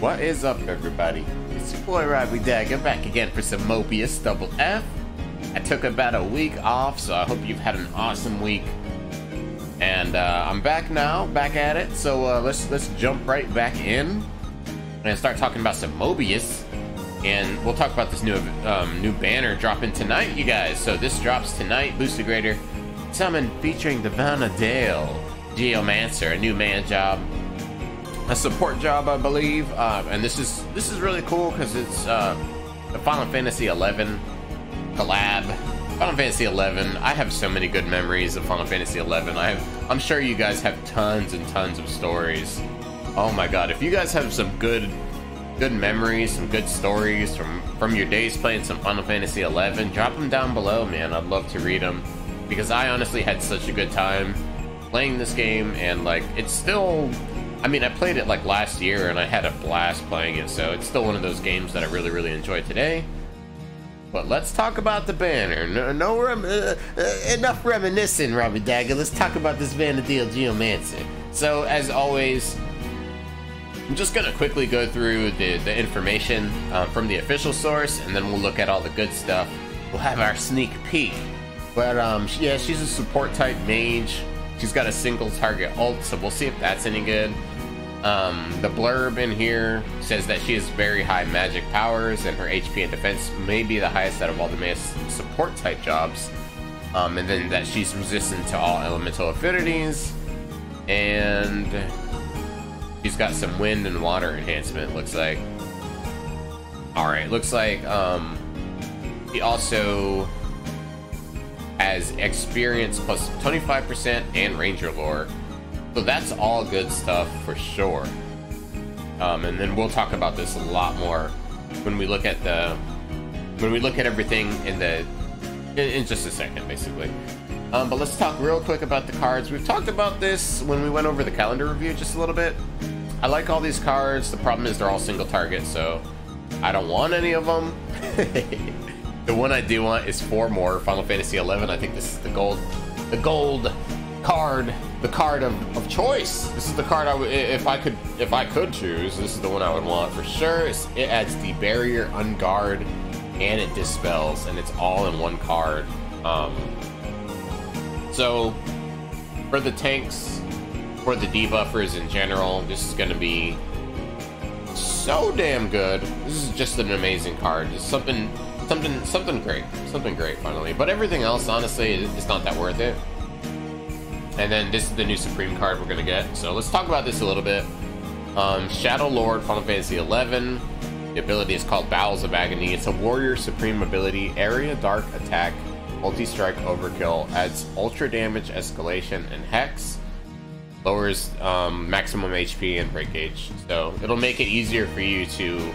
What is up, everybody? It's your boy Robbie Dagger back again for some Mobius Double F. I took about a week off, so I hope you've had an awesome week. And I'm back now, back at it. So let's jump right back in and start talking about some Mobius. And we'll talk about this new banner dropping tonight, you guys. So this drops tonight. Booster Grader summon featuring the Vanadiel Geomancer, a new man job. A support job, I believe, and this is really cool because it's the Final Fantasy XI collab. Final Fantasy XI. I have so many good memories of Final Fantasy XI. I'm sure you guys have tons and tons of stories. Oh my God! If you guys have some good memories, some good stories from your days playing some Final Fantasy XI, drop them down below, man. I'd love to read them because I honestly had such a good time playing this game, and like it's still. I mean, I played it like last year and I had a blast playing it, so it's still one of those games that I really enjoy today. But let's talk about the banner. Enough reminiscing, Robbie Dagger. Let's talk about this Vanadiel Geomancer. So, as always, I'm just going to quickly go through the information from the official source, and then we'll look at all the good stuff. We'll have our sneak peek. But, yeah, she's a support type mage. She's got a single target ult, so we'll see if that's any good. The blurb in here says that she has very high magic powers and her HP and defense may be the highest out of all the mage support type jobs. And then that she's resistant to all elemental affinities. And she's got some wind and water enhancement, looks like. Alright, looks like she also has experience plus 25% and ranger lore. So that's all good stuff for sure. And then we'll talk about this a lot more when we look at everything in just a second, basically. But let's talk real quick about the cards. We've talked about this when we went over the calendar review just a little bit. I like all these cards. The problem is they're all single target, so I don't want any of them. The one I do want is 4 more Final Fantasy XI. I think this is the gold card. The card of choice. This is the card if I could choose, this is the one I would want for sure. It adds the barrier, unguard, and it dispels, and it's all in one card. So for the tanks, for the debuffers in general, this is going to be so damn good. This is just an amazing card. Just something great finally. But everything else, honestly, is not that worth it. And then this is the new Supreme card we're gonna get. So let's talk about this a little bit. Shadow Lord, Final Fantasy XI. The ability is called Bowels of Agony. It's a warrior supreme ability, area dark attack, multi-strike overkill, adds ultra damage, escalation, and hex. Lowers maximum HP and break gauge. So it'll make it easier for you to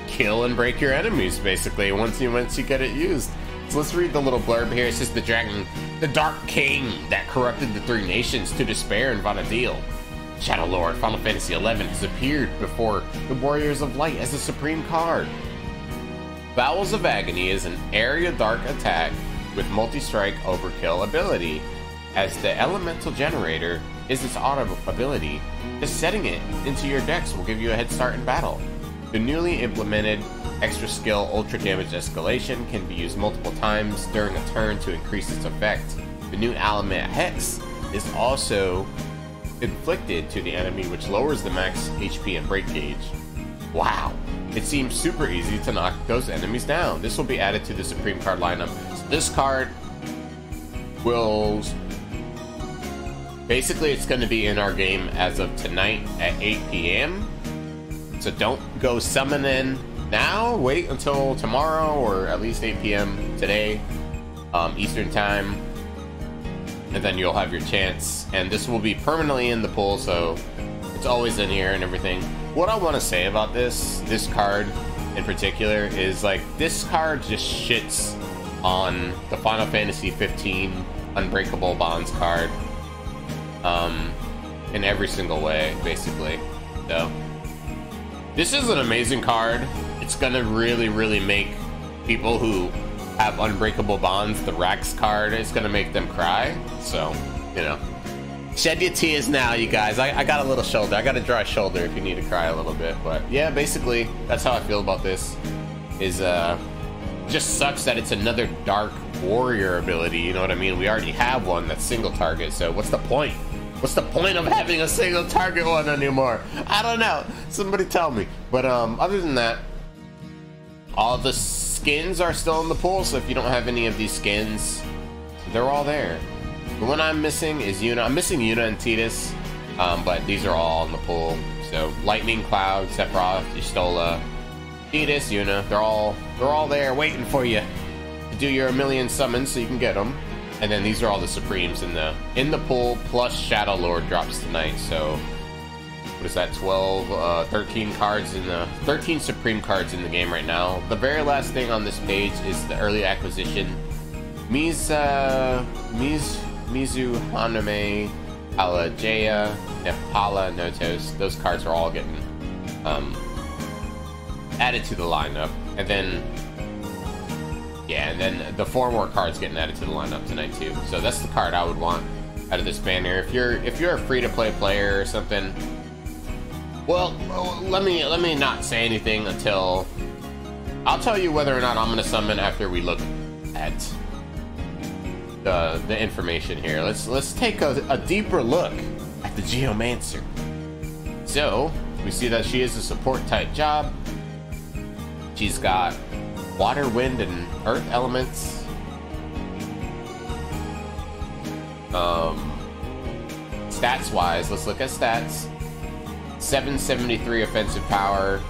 kill and break your enemies, basically, once you get it used. So let's read the little blurb here. It says the Dark King that corrupted the 3 nations to despair in Vanadiel. Shadow Lord, Final Fantasy XI has appeared before the Warriors of Light as a supreme card. Bowels of Agony is an area dark attack with multi-strike overkill ability. As the elemental generator is its auto ability, just setting it into your decks will give you a head start in battle. The newly implemented extra skill ultra damage escalation can be used multiple times during a turn to increase its effect. The new element hex is also inflicted to the enemy, which lowers the max HP and break gauge. Wow, it seems super easy to knock those enemies down. This will be added to the Supreme card lineup. So this card will basically, it's going to be in our game as of tonight at 8 p.m. So don't go summoning now. Wait until tomorrow, or at least 8 p.m. today, Eastern time, and then you'll have your chance. And this will be permanently in the pool, so it's always in here and everything. What I want to say about this card in particular is, like, this card just shits on the Final Fantasy 15 Unbreakable Bonds card in every single way, basically. So this is an amazing card. It's gonna really make people who have Unbreakable Bonds, the Rax card, it's gonna make them cry. So, you know, Shed your tears now, you guys. I got a little shoulder. I got a dry shoulder if you need to cry a little bit. But yeah, basically, that's how I feel about this. Is just sucks that it's another Dark Warrior ability, you know what I mean? We already have one that's single target, so what's the point? What's the point of having a single target one anymore? I don't know. Somebody tell me. But other than that, all the skins are still in the pool, so if you don't have any of these skins, they're all there. The one I'm missing is Yuna. I'm missing Yuna and Tidus, but these are all in the pool. So Lightning, Cloud, Sephiroth, Y'shtola, Tidus, Yuna, they're all there waiting for you to do your 1,000,000 summons so you can get them. And then these are all the Supremes in the pool, plus Shadow Lord drops tonight. So what is that? 12, 13 cards in the 13 Supreme cards in the game right now. The very last thing on this page is the early acquisition. Mizu Haname, Alajaya, Nepala, Notos. Those cards are all getting added to the lineup, and then yeah, and then the 4 more cards getting added to the lineup tonight too. So that's the card I would want out of this banner. If you're a free-to-play player or something, well, let me not say anything until I'll tell you whether or not I'm gonna summon after we look at the information here. Let's take a deeper look at the Geomancer. So we see that she is a support type job. She's got water, wind, and earth elements. Stats wise, let's look at stats. 773 offensive power.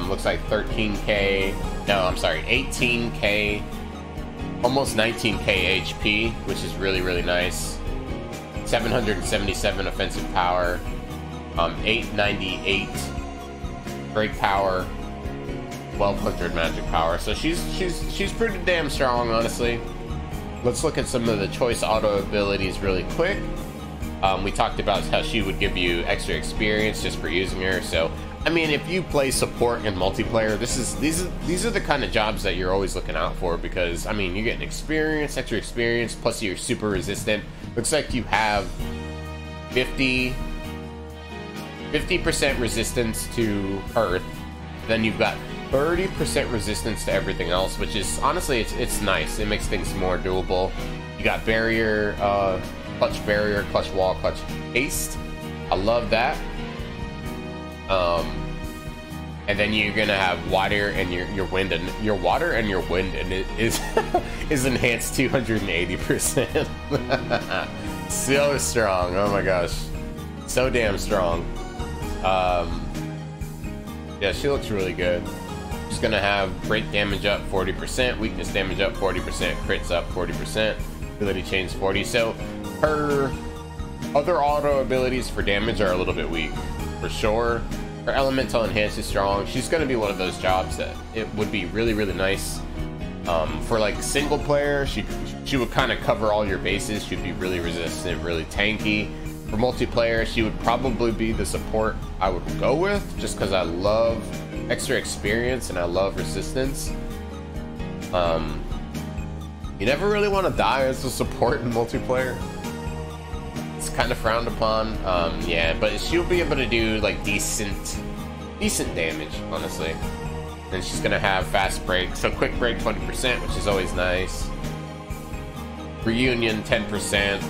Looks like 13k. No, I'm sorry, 18k. Almost 19k HP, which is really, really nice. 777 offensive power. 898 break power. 1200 magic power. So she's pretty damn strong, honestly. Let's look at some of the choice auto abilities really quick. We talked about how she would give you extra experience just for using her. So I mean, if you play support in multiplayer, these are the kind of jobs that you're always looking out for, because I mean, you're getting experience, extra experience, plus you're super resistant. Looks like you have 50% resistance to earth, then you've got 30% resistance to everything else, which is honestly it's nice. It makes things more doable. You got barrier, clutch wall, clutch haste. I love that. And then you're gonna have water and your wind, and your water and your wind, and it is is enhanced 280%. So strong. Oh my gosh, so damn strong. Yeah, she looks really good. She's gonna have break damage up 40%, weakness damage up 40%, crits up 40%, ability chains 40. So her other auto abilities for damage are a little bit weak, for sure. Her elemental enhance is strong. She's gonna be one of those jobs that it would be really, really nice. For like single player, she would kind of cover all your bases. She'd be really resistant, really tanky. For multiplayer, she would probably be the support I would go with, just because I love extra experience and I love resistance. You never really want to die as a support in multiplayer. It's kind of frowned upon. Yeah, but she'll be able to do like decent damage, honestly. And she's gonna have fast break, so quick break 20%, which is always nice. Reunion 10%.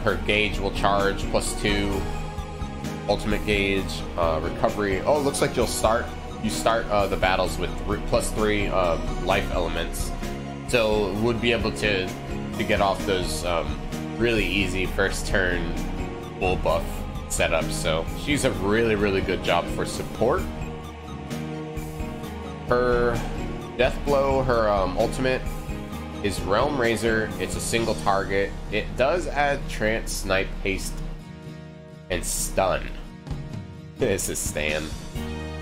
Her gauge will charge +2. Ultimate gauge, recovery. Oh, it looks like you start the battles with +3 life elements, so would be able to get off those really easy first turn full buff setups. So she's a really, really good job for support. Her death blow, her ultimate is Realm Razor. It's a single target. It does add trance, snipe, haste, and stun. This is Stan.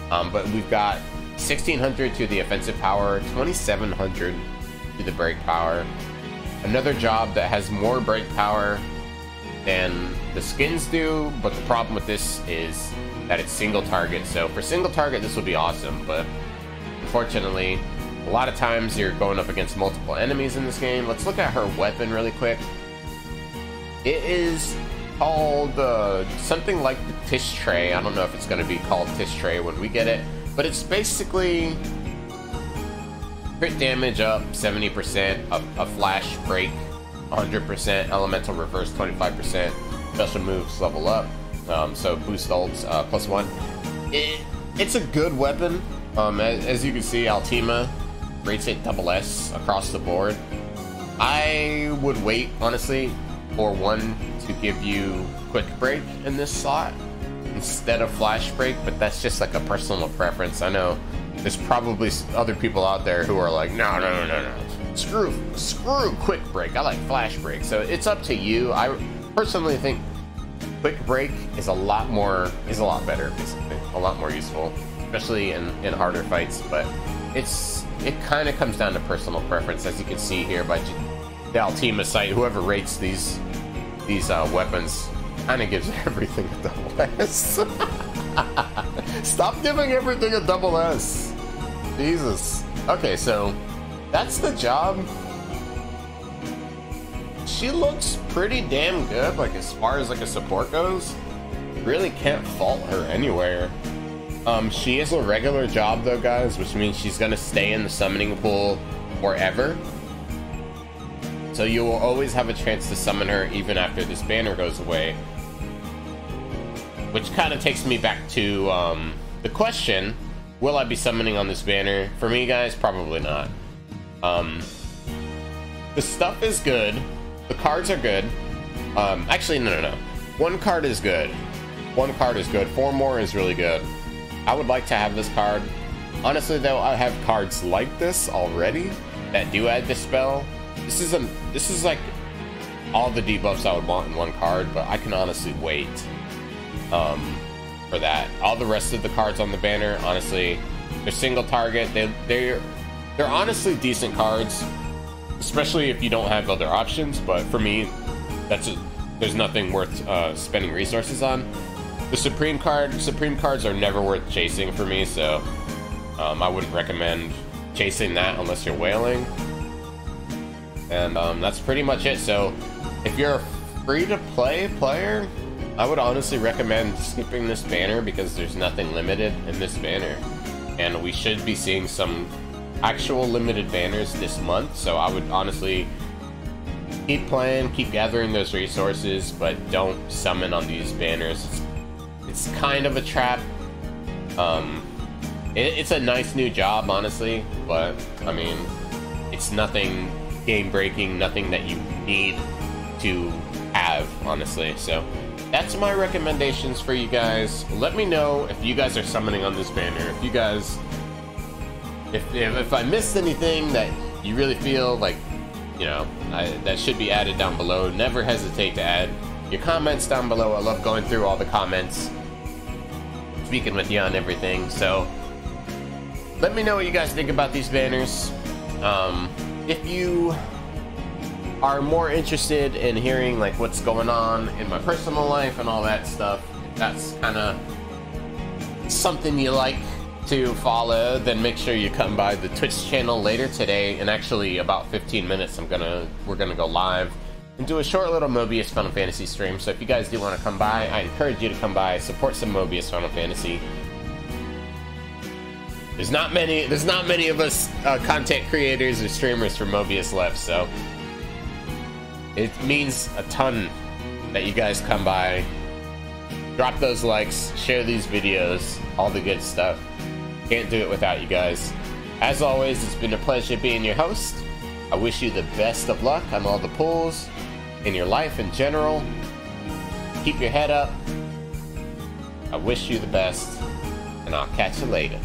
But we've got 1600 to the offensive power, 2700 to the break power. Another job that has more break power than the skins do, but the problem with this is that it's single target. So for single target, this will be awesome, but unfortunately, a lot of times you're going up against multiple enemies in this game. Let's look at her weapon really quick. It is called something like the Tish Tray. I don't know if it's going to be called Tish Tray when we get it, but it's basically crit damage up 70%, a flash break 100%, elemental reverse 25%, special moves level up, so boost ults +1. It's a good weapon. As you can see, Altima rates it SS across the board. I would wait, honestly, for one to give you quick break in this slot instead of flash break, but that's just like a personal preference. I know there's probably other people out there who are like, no, screw quick break, I like flash break. So it's up to you. I personally think quick break is a lot better, basically a lot more useful, especially in harder fights. But it kind of comes down to personal preference, as you can see here by the Altima site. Whoever rates these weapons kind of gives everything a double S. Stop giving everything a double S. Jesus. Okay, so that's the job. She looks pretty damn good, like as far as like a support goes. Really can't fault her anywhere. She is a regular job though, guys, which means she's gonna stay in the summoning pool forever. So you will always have a chance to summon her even after this banner goes away. Which kind of takes me back to the question, will I be summoning on this banner? For me, guys, probably not. The stuff is good. The cards are good. Actually, no. One card is good. 4 more is really good. I would like to have this card. Honestly, though, I have cards like this already that do add Dispel. This is like all the debuffs I would want in one card, but I can honestly wait for that. All the rest of the cards on the banner, honestly, they're single target. They're honestly decent cards, especially if you don't have other options. But for me, there's nothing worth spending resources on. The Supreme cards are never worth chasing for me, so I wouldn't recommend chasing that unless you're whaling. And that's pretty much it. So if you're a free-to-play player, I would honestly recommend skipping this banner because there's nothing limited in this banner. And we should be seeing some actual limited banners this month, so I would honestly keep playing, keep gathering those resources, but don't summon on these banners. It's kind of a trap. It's a nice new job, honestly, but I mean, it's nothing game-breaking, nothing that you need to have, honestly. So that's my recommendations for you guys. Let me know if you guys are summoning on this banner. If you guys, if I missed anything that you really feel like, you know, that should be added down below, never hesitate to add your comments down below. I love going through all the comments, speaking with you on everything. So let me know what you guys think about these banners. If you are more interested in hearing like what's going on in my personal life and all that stuff, if that's kind of something you like to follow, then make sure you come by the Twitch channel later today. In actually about 15 minutes, we're gonna go live and do a short little Mobius Final Fantasy stream. So if you guys do want to come by, I encourage you to come by, support some Mobius Final Fantasy. There's not many of us content creators or streamers for Mobius left, so it means a ton that you guys come by, drop those likes, share these videos, all the good stuff. Can't do it without you guys. As always, it's been a pleasure being your host. I wish you the best of luck on all the pulls, in your life in general. Keep your head up. I wish you the best, and I'll catch you later.